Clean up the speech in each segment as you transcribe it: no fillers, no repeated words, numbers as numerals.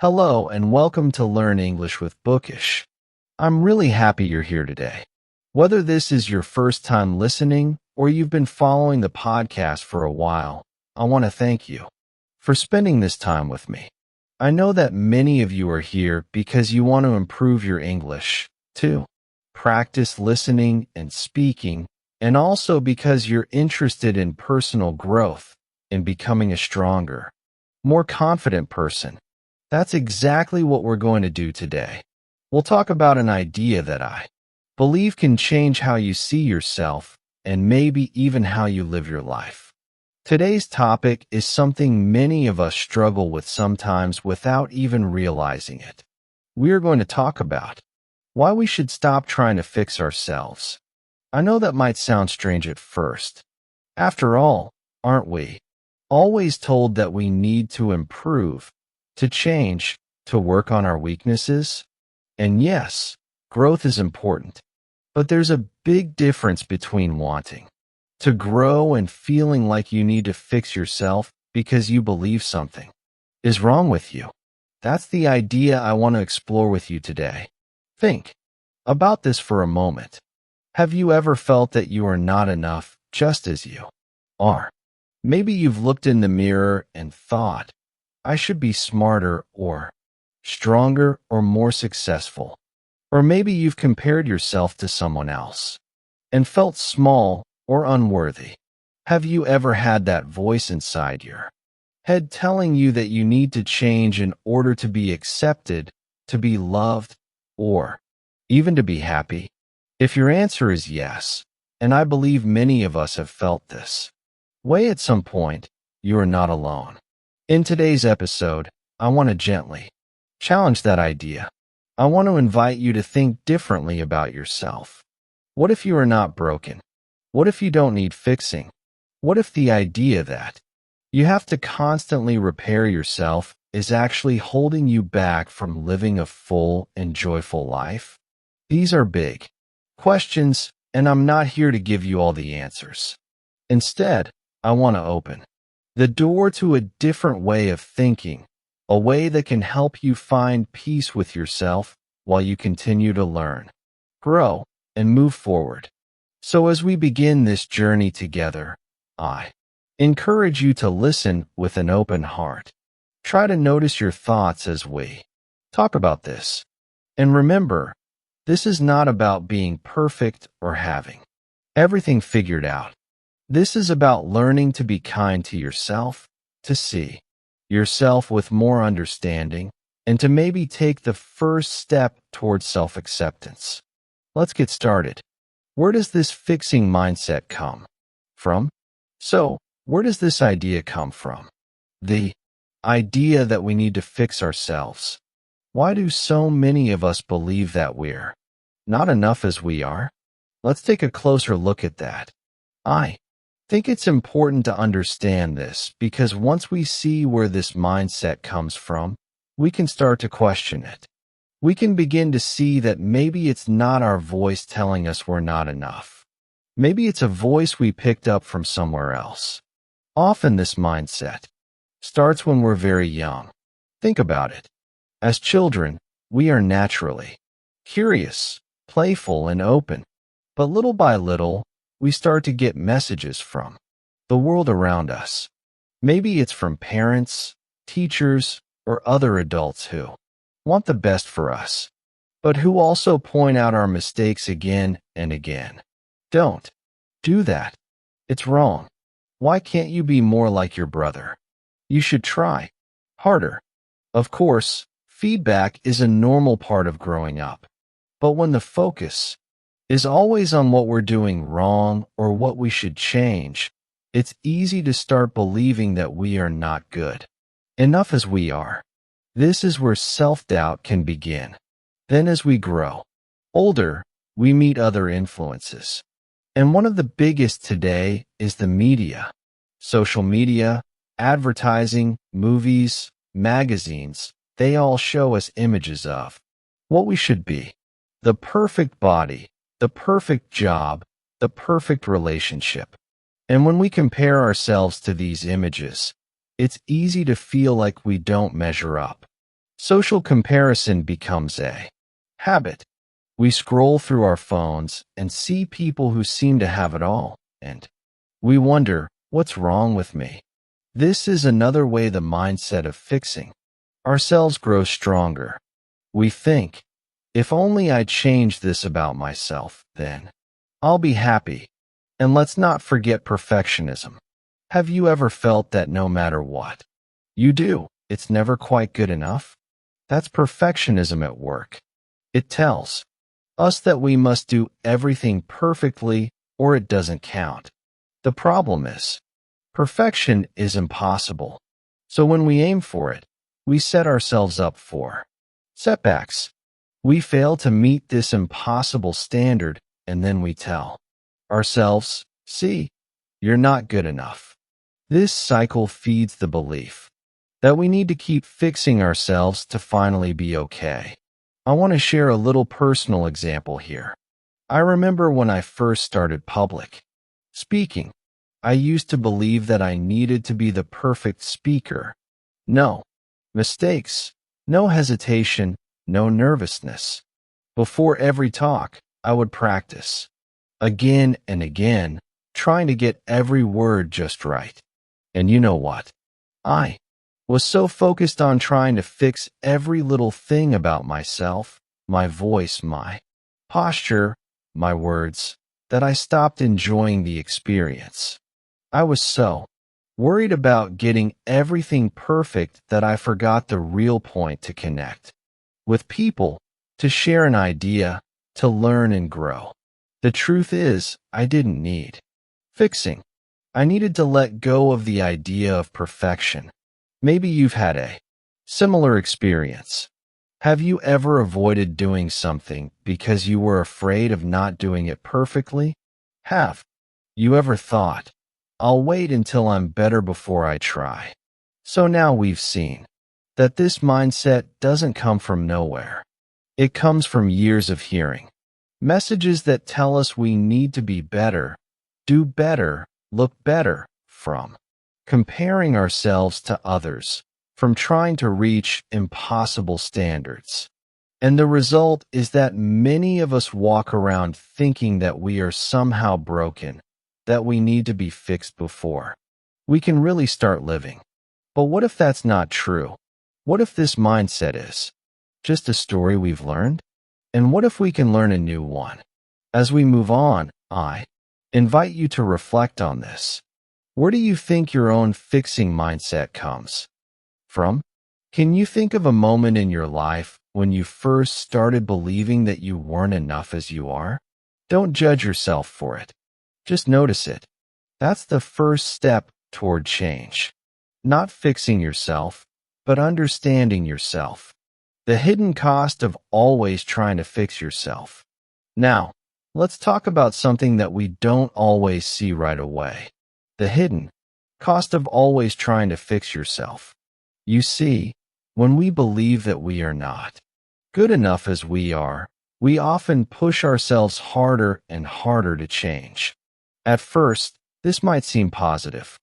Hello and welcome to Learn English with Bookish. I'm really happy you're here today. Whether this is your first time listening or you've been following the podcast for a while, I want to thank you for spending this time with me. I know that many of you are here because you want to improve your English, too. Practice listening and speaking, and also because you're interested in personal growth and becoming a stronger, more confident person. That's exactly what we're going to do today. We'll talk about an idea that I believe can change how you see yourself and maybe even how you live your life. Today's topic is something many of us struggle with sometimes without even realizing it. We are going to talk about why we should stop trying to fix ourselves. I know that might sound strange at first. After all, aren't we always told that we need to improve, to change, to work on our weaknesses? And yes, growth is important, but there's a big difference between wanting to grow and feeling like you need to fix yourself because you believe something is wrong with you. That's the idea I want to explore with you today. Think about this for a moment. Have you ever felt that you are not enough just as you are? Maybe you've looked in the mirror and thought, I should be smarter or stronger or more successful. Or maybe you've compared yourself to someone else and felt small or unworthy. Have you ever had that voice inside your head telling you that you need to change in order to be accepted, to be loved, or even to be happy? If your answer is yes, and I believe many of us have felt this way at some point, you are not alone. In today's episode, I want to gently challenge that idea. I want to invite you to think differently about yourself. What if you are not broken? What if you don't need fixing? What if the idea that you have to constantly repair yourself is actually holding you back from living a full and joyful life? These are big questions, and I'm not here to give you all the answers. Instead, I want to open the door to a different way of thinking, a way that can help you find peace with yourself while you continue to learn, grow, and move forward. So as we begin this journey together, I encourage you to listen with an open heart. Try to notice your thoughts as we talk about this. And remember, this is not about being perfect or having everything figured out. This is about learning to be kind to yourself, to see yourself with more understanding, and to maybe take the first step towards self-acceptance. Let's get started. Where does this fixing mindset come from? So, where does this idea come from? The idea that we need to fix ourselves. Why do so many of us believe that we're not enough as we are? Let's take a closer look at that. I think it's important to understand this because once we see where this mindset comes from, we can start to question it. We can begin to see that maybe it's not our voice telling us we're not enough. Maybe it's a voice we picked up from somewhere else. Often this mindset starts when we're very young. Think about it. As children, we are naturally curious, playful, and open. But little by little, we start to get messages from the world around us. Maybe it's from parents, teachers, or other adults who want the best for us, but who also point out our mistakes again and again. Don't do that. It's wrong. Why can't you be more like your brother? You should try harder. Of course, feedback is a normal part of growing up. But when the focus is always on what we're doing wrong or what we should change, it's easy to start believing that we are not good enough as we are. This is where self-doubt can begin. Then as we grow older, we meet other influences. And one of the biggest today is the media. Social media, advertising, movies, magazines, they all show us images of what we should be. The perfect body, the perfect job, the perfect relationship. And when we compare ourselves to these images, it's easy to feel like we don't measure up. Social comparison becomes a habit. We scroll through our phones and see people who seem to have it all, and we wonder, what's wrong with me? This is another way the mindset of fixing ourselves grows stronger. We think, if only I change this about myself, then I'll be happy. And let's not forget perfectionism. Have you ever felt that no matter what you do, it's never quite good enough? That's perfectionism at work. It tells us that we must do everything perfectly or it doesn't count. The problem is, perfection is impossible. So when we aim for it, we set ourselves up for setbacks. We fail to meet this impossible standard, and then we tell ourselves, see, you're not good enough. This cycle feeds the belief that we need to keep fixing ourselves to finally be okay. I want to share a little personal example here. I remember when I first started public speaking, I used to believe that I needed to be the perfect speaker. No mistakes, no hesitation, no nervousness. Before every talk, I would practice again and again, trying to get every word just right. And you know what? I was so focused on trying to fix every little thing about myself, my voice, my posture, my words, that I stopped enjoying the experience. I was so worried about getting everything perfect that I forgot the real point: to connect with people, to share an idea, to learn and grow. The truth is, I didn't need fixing. I needed to let go of the idea of perfection. Maybe you've had a similar experience. Have you ever avoided doing something because you were afraid of not doing it perfectly? Have you ever thought, I'll wait until I'm better before I try? So now we've seen that this mindset doesn't come from nowhere. It comes from years of hearing messages that tell us we need to be better, do better, look better, from comparing ourselves to others, from trying to reach impossible standards. And the result is that many of us walk around thinking that we are somehow broken, that we need to be fixed before we can really start living. But what if that's not true? What if this mindset is just a story we've learned? And what if we can learn a new one? As we move on, I invite you to reflect on this. Where do you think your own fixing mindset comes from? Can you think of a moment in your life when you first started believing that you weren't enough as you are? Don't judge yourself for it. Just notice it. That's the first step toward change. Not fixing yourself, but understanding yourself. The hidden cost of always trying to fix yourself. Now, let's talk about something that we don't always see right away. The hidden cost of always trying to fix yourself. You see, when we believe that we are not good enough as we are, we often push ourselves harder and harder to change. At first, this might seem positive.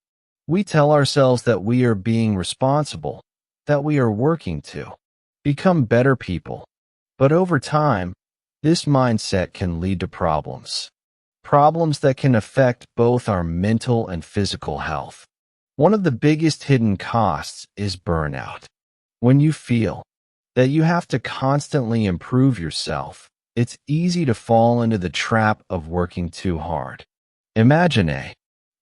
We tell ourselves that we are being responsible, that we are working to become better people. But over time, this mindset can lead to problems. Problems that can affect both our mental and physical health. One of the biggest hidden costs is burnout. When you feel that you have to constantly improve yourself, it's easy to fall into the trap of working too hard. Imagine a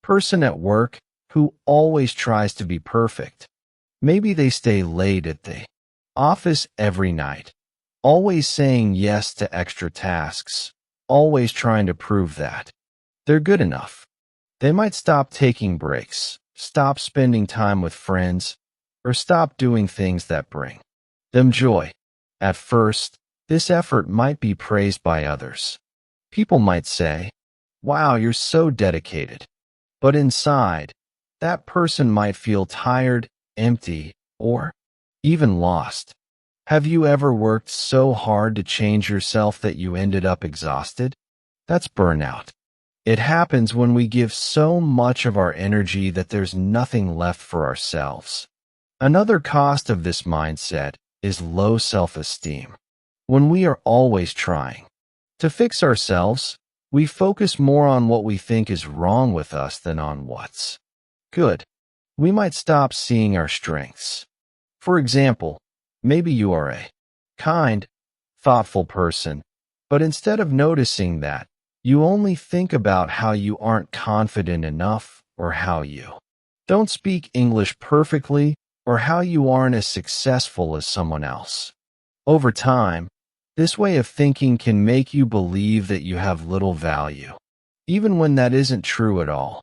person at work who always tries to be perfect. Maybe they stay late at the office every night, always saying yes to extra tasks, always trying to prove that they're good enough. They might stop taking breaks, stop spending time with friends, or stop doing things that bring them joy. At first, this effort might be praised by others. People might say, "Wow, you're so dedicated." But inside, that person might feel tired, empty, or even lost. Have you ever worked so hard to change yourself that you ended up exhausted? That's burnout. It happens when we give so much of our energy that there's nothing left for ourselves. Another cost of this mindset is low self-esteem. When we are always trying to fix ourselves, we focus more on what we think is wrong with us than on what's good. We might stop seeing our strengths. For example, maybe you are a kind, thoughtful person, but instead of noticing that, you only think about how you aren't confident enough or how you don't speak English perfectly or how you aren't as successful as someone else. Over time, this way of thinking can make you believe that you have little value, even when that isn't true at all.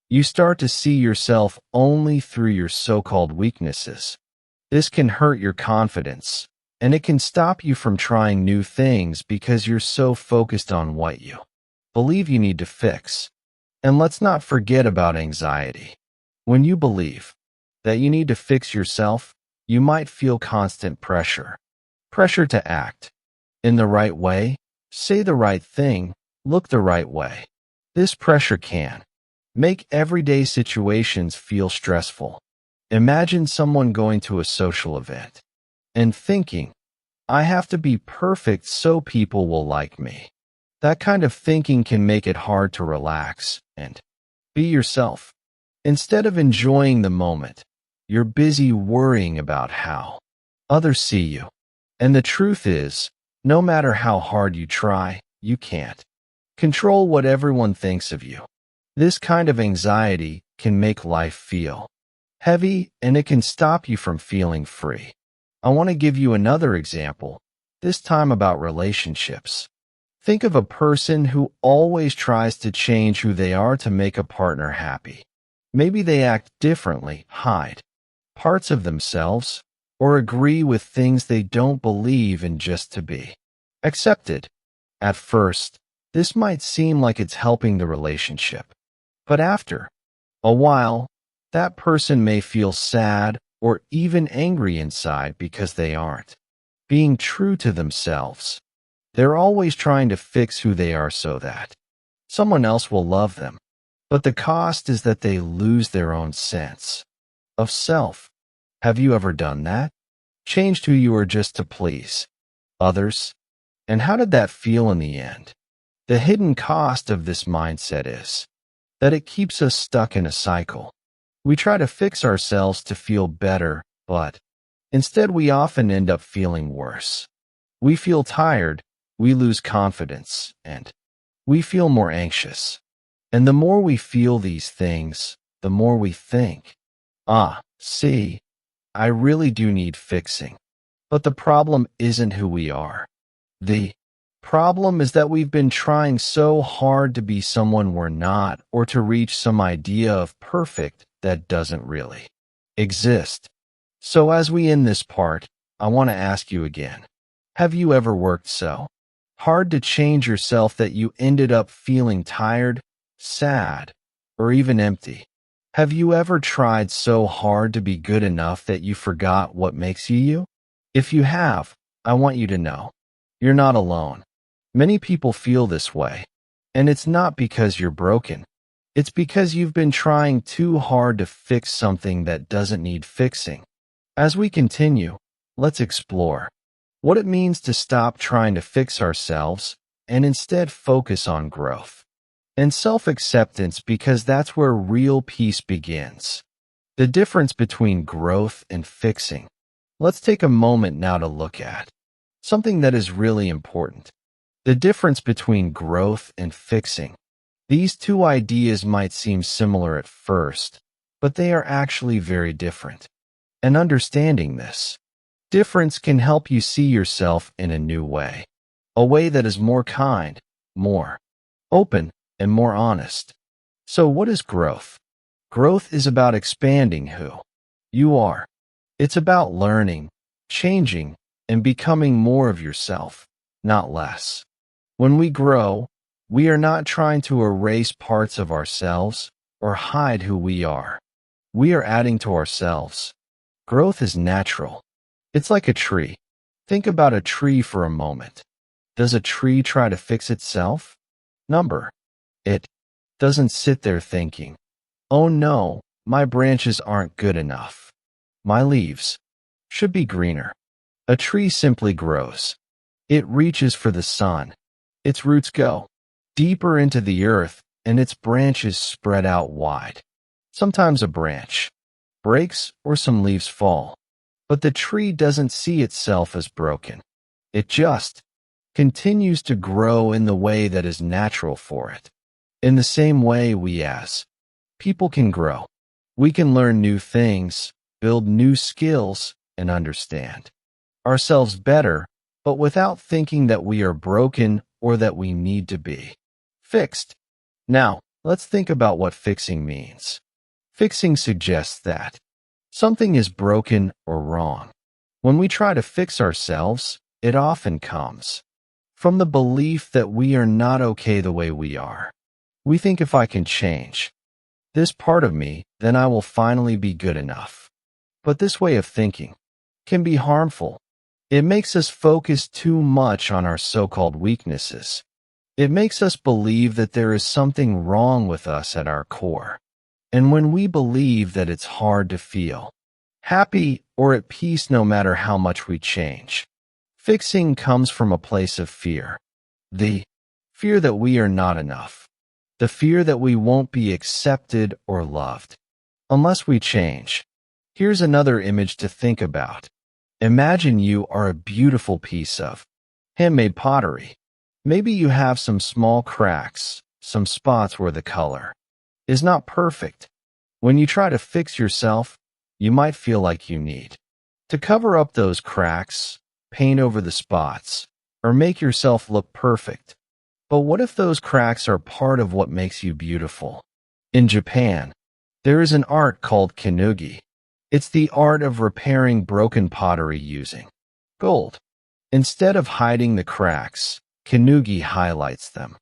You start to see yourself only through your so-called weaknesses. This can hurt your confidence, and it can stop you from trying new things because you're so focused on what you believe you need to fix. And let's not forget about anxiety. When you believe that you need to fix yourself, you might feel constant pressure. Pressure to act in the right way, say the right thing, look the right way. This pressure can make everyday situations feel stressful. Imagine someone going to a social event and thinking, I have to be perfect so people will like me. That kind of thinking can make it hard to relax and be yourself. Instead of enjoying the moment, you're busy worrying about how others see you. And the truth is, no matter how hard you try, you can't control what everyone thinks of you. This kind of anxiety can make life feel heavy, and it can stop you from feeling free. I want to give you another example, this time about relationships. Think of a person who always tries to change who they are to make a partner happy. Maybe they act differently, hide parts of themselves, or agree with things they don't believe in just to be accepted. At first, this might seem like it's helping the relationship, but after a while, that person may feel sad or even angry inside because they aren't being true to themselves. They're always trying to fix who they are so that someone else will love them. But the cost is that they lose their own sense of self. Have you ever done that? Changed who you are just to please others? And how did that feel in the end? The hidden cost of this mindset is that it keeps us stuck in a cycle. We try to fix ourselves to feel better, but instead we often end up feeling worse. We feel tired, we lose confidence, and we feel more anxious. And the more we feel these things, the more we think, see, I really do need fixing. But the problem isn't who we are. The problem is that we've been trying so hard to be someone we're not, or to reach some idea of perfect that doesn't really exist. So as we end this part, I want to ask you again. Have you ever worked so hard to change yourself that you ended up feeling tired, sad, or even empty? Have you ever tried so hard to be good enough that you forgot what makes you you? If you have, I want you to know, you're not alone. Many people feel this way, and it's not because you're broken. It's because you've been trying too hard to fix something that doesn't need fixing. As we continue, let's explore what it means to stop trying to fix ourselves and instead focus on growth and self-acceptance, because that's where real peace begins. The difference between growth and fixing. Let's take a moment now to look at something that is really important. The difference between growth and fixing. These two ideas might seem similar at first, but they are actually very different. And understanding this difference can help you see yourself in a new way. A way that is more kind, more open, and more honest. So what is growth? Growth is about expanding who you are. It's about learning, changing, and becoming more of yourself, not less. When we grow, we are not trying to erase parts of ourselves or hide who we are. We are adding to ourselves. Growth is natural. It's like a tree. Think about a tree for a moment. Does a tree try to fix itself? It doesn't sit there thinking, oh no, my branches aren't good enough. My leaves should be greener. A tree simply grows. It reaches for the sun. Its roots go deeper into the earth, and its branches spread out wide. Sometimes a branch breaks or some leaves fall, but the tree doesn't see itself as broken. It just continues to grow in the way that is natural for it. In the same way, we as people can grow. We can learn new things, build new skills, and understand ourselves better, but without thinking that we are broken or that we need to be fixed. Now, let's think about what fixing means. Fixing suggests that something is broken or wrong. When we try to fix ourselves, it often comes from the belief that we are not okay the way we are. We think if I can change this part of me, then I will finally be good enough. But this way of thinking can be harmful. It makes us focus too much on our so-called weaknesses. It makes us believe that there is something wrong with us at our core. And when we believe that it's hard to feel happy or at peace no matter how much we change, fixing comes from a place of fear. The fear that we are not enough. The fear that we won't be accepted or loved unless we change. Here's another image to think about. Imagine you are a beautiful piece of handmade pottery. Maybe you have some small cracks, some spots where the color is not perfect. When you try to fix yourself, you might feel like you need to cover up those cracks, paint over the spots, or make yourself look perfect. But what if those cracks are part of what makes you beautiful? In Japan, there is an art called kinugi. It's the art of repairing broken pottery using gold. Instead of hiding the cracks, kinugi highlights them.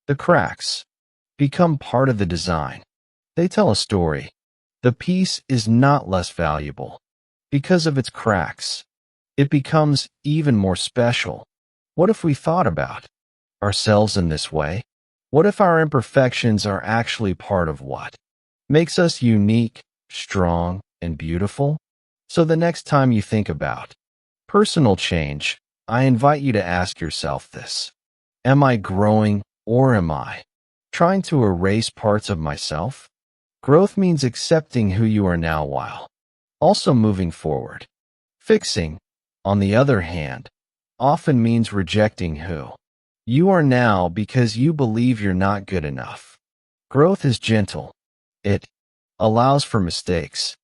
The cracks become part of the design. They tell a story. The piece is not less valuable because of its cracks. It becomes even more special. What if we thought about ourselves in this way? What if our imperfections are actually part of what makes us unique, strong, and beautiful? So the next time you think about personal change, I invite you to ask yourself this. Am I growing or am I trying to erase parts of myself? Growth means accepting who you are now while also moving forward. Fixing, on the other hand, often means rejecting who you are now because you believe you're not good enough. Growth is gentle. It allows for mistakes.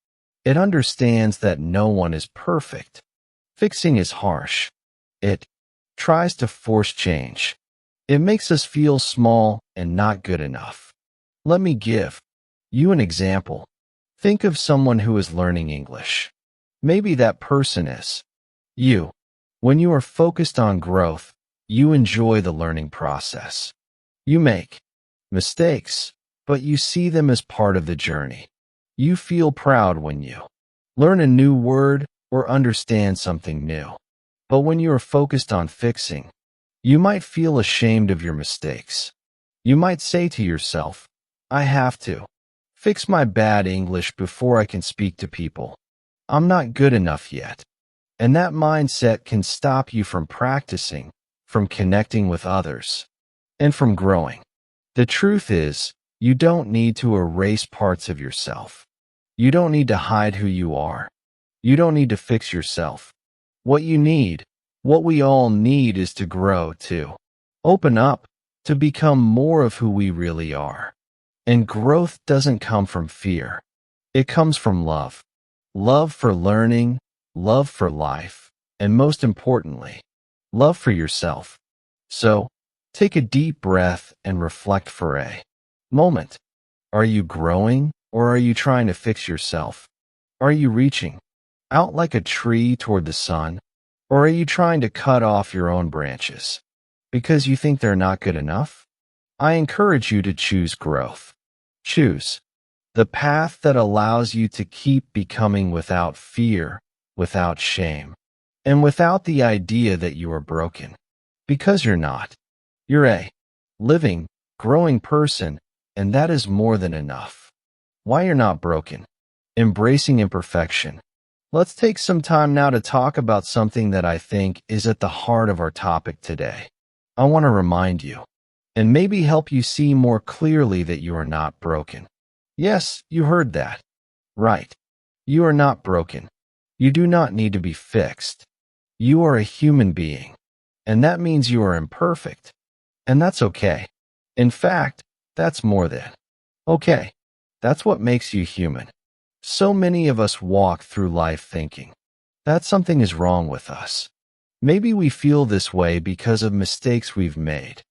It understands that no one is perfect. Fixing is harsh. It tries to force change. It makes us feel small and not good enough. Let me give you an example. Think of someone who is learning English. Maybe that person is you. When you are focused on growth, you enjoy the learning process. You make mistakes, but you see them as part of the journey. You feel proud when you learn a new word or understand something new. But when you are focused on fixing, you might feel ashamed of your mistakes. You might say to yourself, I have to fix my bad English before I can speak to people. I'm not good enough yet. And that mindset can stop you from practicing, from connecting with others, and from growing. The truth is, you don't need to erase parts of yourself. You don't need to hide who you are. You don't need to fix yourself. What you need, what we all need, is to grow, to open up, to become more of who we really are. And growth doesn't come from fear. It comes from love. Love for learning, love for life, and most importantly, love for yourself. So, take a deep breath and reflect for a moment. Are you growing, or are you trying to fix yourself? Are you reaching out like a tree toward the sun, or are you trying to cut off your own branches because you think they're not good enough? I encourage you to choose growth. Choose the path that allows you to keep becoming without fear, without shame, and without the idea that you are broken. Because you're not. You're a living, growing person, and that is more than enough. Why you're not broken? Embracing imperfection. Let's take some time now to talk about something that I think is at the heart of our topic today. I want to remind you, and maybe help you see more clearly that you are not broken. Yes, you heard that. Right. You are not broken. You do not need to be fixed. You are a human being, and that means you are imperfect, and that's okay. In fact, that's more than okay. That's what makes you human. So many of us walk through life thinking that something is wrong with us. Maybe we feel this way because of mistakes we've made.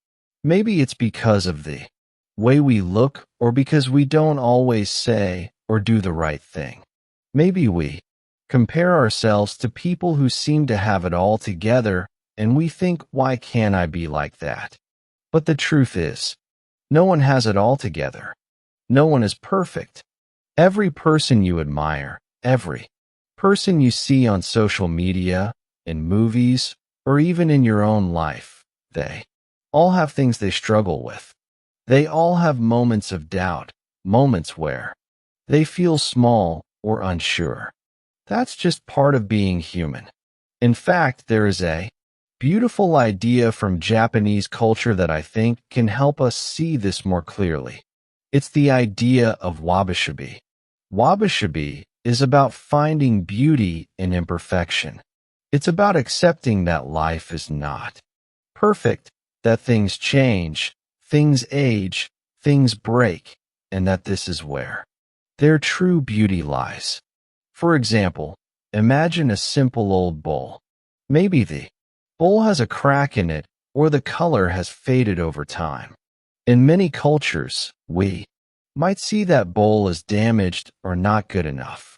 Maybe it's because of the way we look or because we don't always say or do the right thing. Maybe we compare ourselves to people who seem to have it all together and we think, why can't I be like that? But the truth is, no one has it all together. No one is perfect. Every person you admire, every person you see on social media, in movies, or even in your own life, they all have things they struggle with. They all have moments of doubt, moments where they feel small or unsure. That's just part of being human. In fact, there is a beautiful idea from Japanese culture that I think can help us see this more clearly. It's the idea of wabashibi. Wabashibi is about finding beauty in imperfection. It's about accepting that life is not perfect, that things change, things age, things break, and that this is where their true beauty lies. For example, imagine a simple old bowl. Maybe the bowl has a crack in it, or the color has faded over time. In many cultures, we might see that bowl as damaged or not good enough.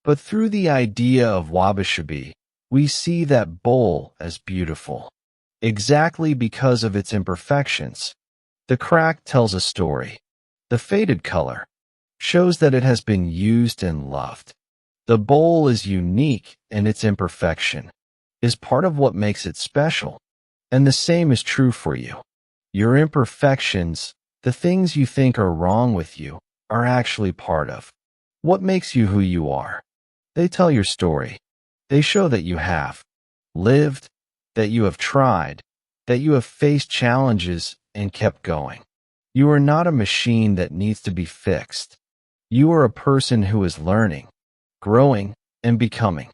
But through the idea of wabashibi, we see that bowl as beautiful. Exactly because of its imperfections. The crack tells a story. The faded color shows that it has been used and loved. The bowl is unique, and its imperfection is part of what makes it special. And the same is true for you. Your imperfections, the things you think are wrong with you, are actually part of what makes you who you are. They tell your story. They show that you have lived, that you have tried, that you have faced challenges and kept going. You are not a machine that needs to be fixed. You are a person who is learning, growing, and becoming.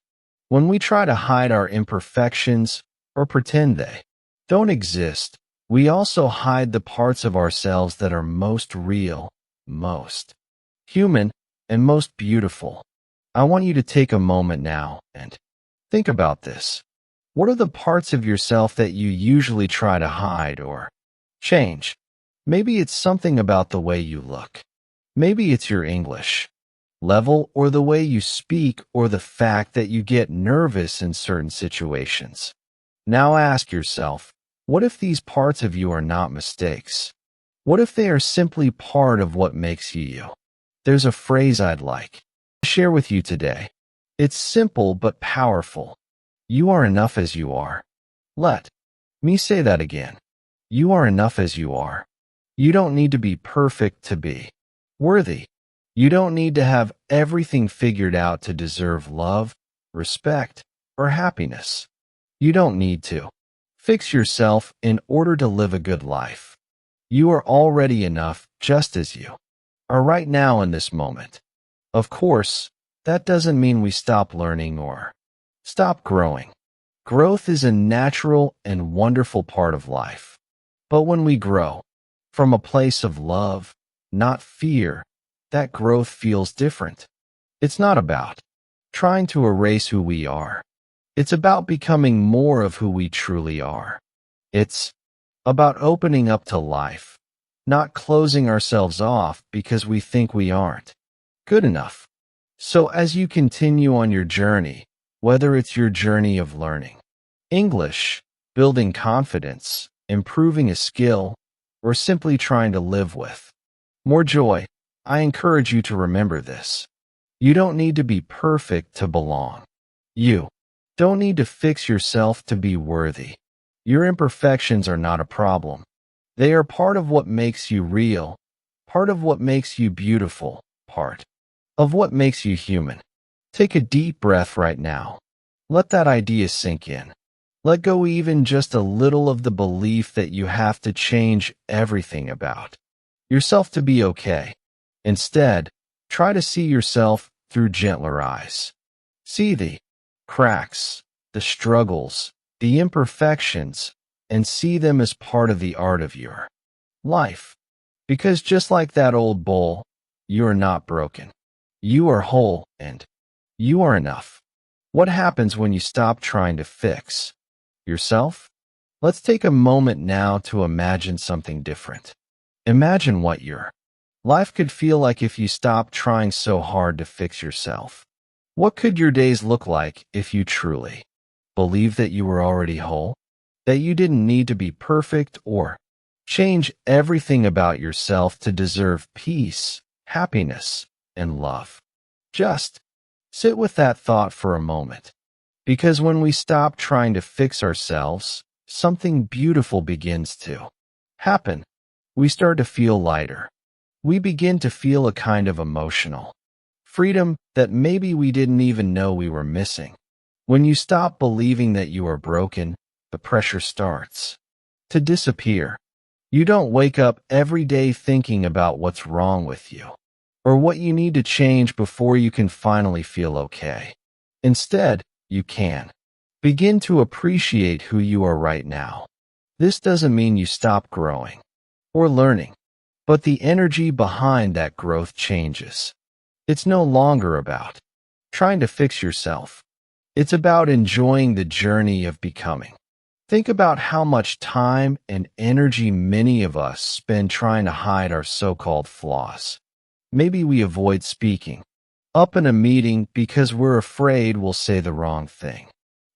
When we try to hide our imperfections or pretend they don't exist, we also hide the parts of ourselves that are most real, most human, and most beautiful. I want you to take a moment now and think about this. What are the parts of yourself that you usually try to hide or change? Maybe it's something about the way you look. Maybe it's your English level or the way you speak or the fact that you get nervous in certain situations. Now ask yourself, what if these parts of you are not mistakes? What if they are simply part of what makes you you? There's a phrase I'd like to share with you today. It's simple but powerful. You are enough as you are. Let me say that again. You are enough as you are. You don't need to be perfect to be worthy. You don't need to have everything figured out to deserve love, respect, or happiness. You don't need to fix yourself in order to live a good life. You are already enough just as you are right now in this moment. Of course, that doesn't mean we stop learning or stop growing. Growth is a natural and wonderful part of life. But when we grow from a place of love, not fear, that growth feels different. It's not about trying to erase who we are. It's about becoming more of who we truly are. It's about opening up to life, not closing ourselves off because we think we aren't good enough. So as you continue on your journey, whether it's your journey of learning English, building confidence, improving a skill, or simply trying to live with more joy, I encourage you to remember this. You don't need to be perfect to belong. You don't need to fix yourself to be worthy. Your imperfections are not a problem. They are part of what makes you real, part of what makes you beautiful, part of what makes you human. Take a deep breath right now. Let that idea sink in. Let go even just a little of the belief that you have to change everything about yourself to be okay. Instead, try to see yourself through gentler eyes. See the cracks, the struggles, the imperfections, and see them as part of the art of your life. Because just like that old bowl, you are not broken. You are whole and you are enough. What happens when you stop trying to fix yourself? Let's take a moment now to imagine something different. Imagine what your life could feel like if you stopped trying so hard to fix yourself. What could your days look like if you truly believed that you were already whole? That you didn't need to be perfect or change everything about yourself to deserve peace, happiness, and love. Just sit with that thought for a moment. Because when we stop trying to fix ourselves, something beautiful begins to happen. We start to feel lighter. We begin to feel a kind of emotional freedom that maybe we didn't even know we were missing. When you stop believing that you are broken, the pressure starts to disappear. You don't wake up every day thinking about what's wrong with you or what you need to change before you can finally feel okay. Instead, you can begin to appreciate who you are right now. This doesn't mean you stop growing or learning, but the energy behind that growth changes. It's no longer about trying to fix yourself. It's about enjoying the journey of becoming. Think about how much time and energy many of us spend trying to hide our so-called flaws. Maybe we avoid speaking up in a meeting because we're afraid we'll say the wrong thing.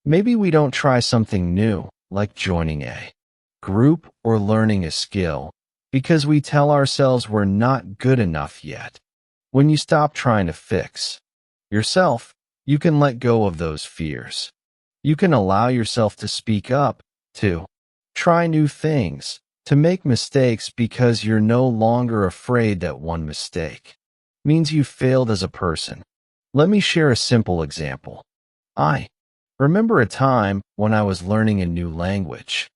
Maybe we don't try something new, like joining a group or learning a skill, because we tell ourselves we're not good enough yet. When you stop trying to fix yourself, you can let go of those fears. You can allow yourself to speak up, to try new things, to make mistakes because you're no longer afraid that one mistake means you failed as a person. Let me share a simple example. I remember a time when I was learning a new language.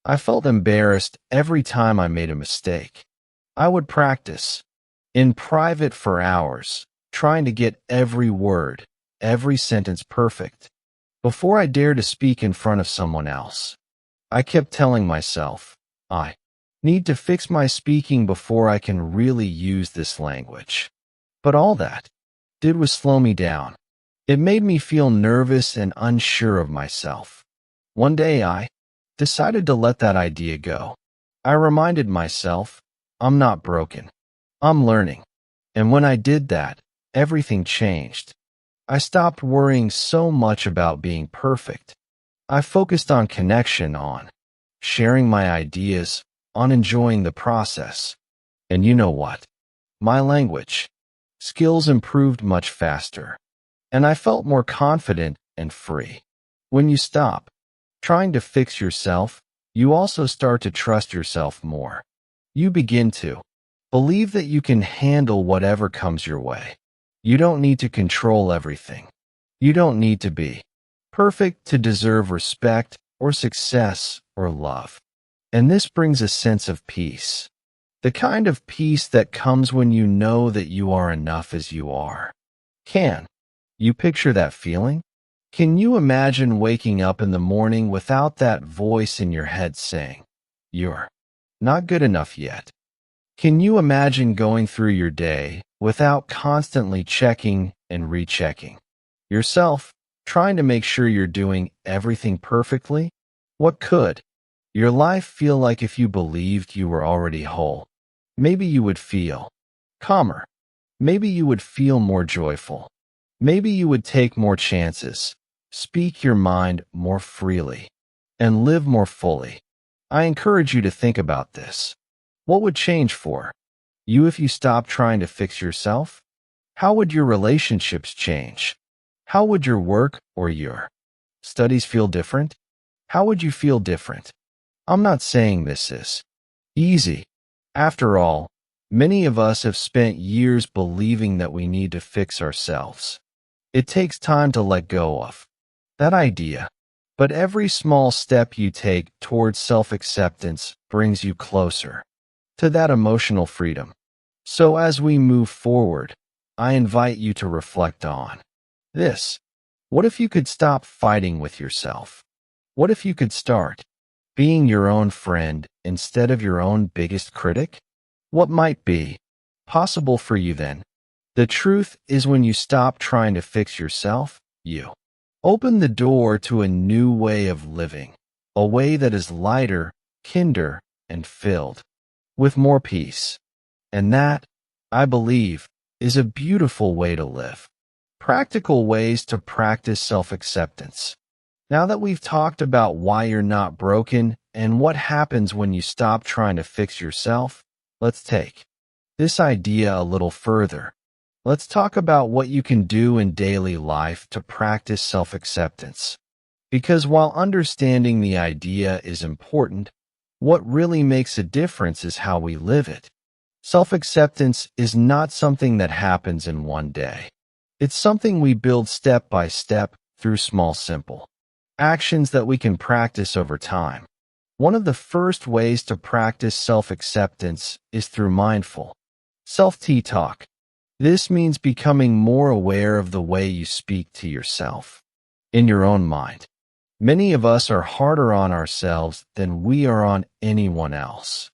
I felt embarrassed every time I made a mistake. I would practice in private for hours, trying to get every word, every sentence perfect, before I dared to speak in front of someone else. I kept telling myself, I need to fix my speaking before I can really use this language. But all that did was slow me down. It made me feel nervous and unsure of myself. One day I decided to let that idea go. I reminded myself, I'm not broken. I'm learning. And when I did that, everything changed. I stopped worrying so much about being perfect. I focused on connection, on sharing my ideas, on enjoying the process. And you know what? My language skills improved much faster, and I felt more confident and free. When you stop trying to fix yourself, you also start to trust yourself more. You begin to believe that you can handle whatever comes your way. You don't need to control everything. You don't need to be perfect to deserve respect or success or love. And this brings a sense of peace. The kind of peace that comes when you know that you are enough as you are. Can you picture that feeling? Can you imagine waking up in the morning without that voice in your head saying, "You're not good enough yet"? Can you imagine going through your day without constantly checking and rechecking yourself, trying to make sure you're doing everything perfectly? What could your life feel like if you believed you were already whole? Maybe you would feel calmer. Maybe you would feel more joyful. Maybe you would take more chances, speak your mind more freely, and live more fully. I encourage you to think about this. What would change for you if you stopped trying to fix yourself? How would your relationships change? How would your work or your studies feel different? How would you feel different? I'm not saying this is easy. After all, many of us have spent years believing that we need to fix ourselves. It takes time to let go of that idea, but every small step you take towards self-acceptance brings you closer to that emotional freedom. So as we move forward, I invite you to reflect on this. What if you could stop fighting with yourself? What if you could start being your own friend instead of your own biggest critic? What might be possible for you then? The truth is, when you stop trying to fix yourself, you open the door to a new way of living, a way that is lighter, kinder, and filled with more peace. And that, I believe, is a beautiful way to live. Practical ways to practice self-acceptance. Now that we've talked about why you're not broken and what happens when you stop trying to fix yourself, let's take this idea a little further. Let's talk about what you can do in daily life to practice self-acceptance. Because while understanding the idea is important, what really makes a difference is how we live it. Self-acceptance is not something that happens in one day. It's something we build step by step through small, simple actions that we can practice over time. One of the first ways to practice self-acceptance is through mindful self-talk. This means becoming more aware of the way you speak to yourself in your own mind. Many of us are harder on ourselves than we are on anyone else.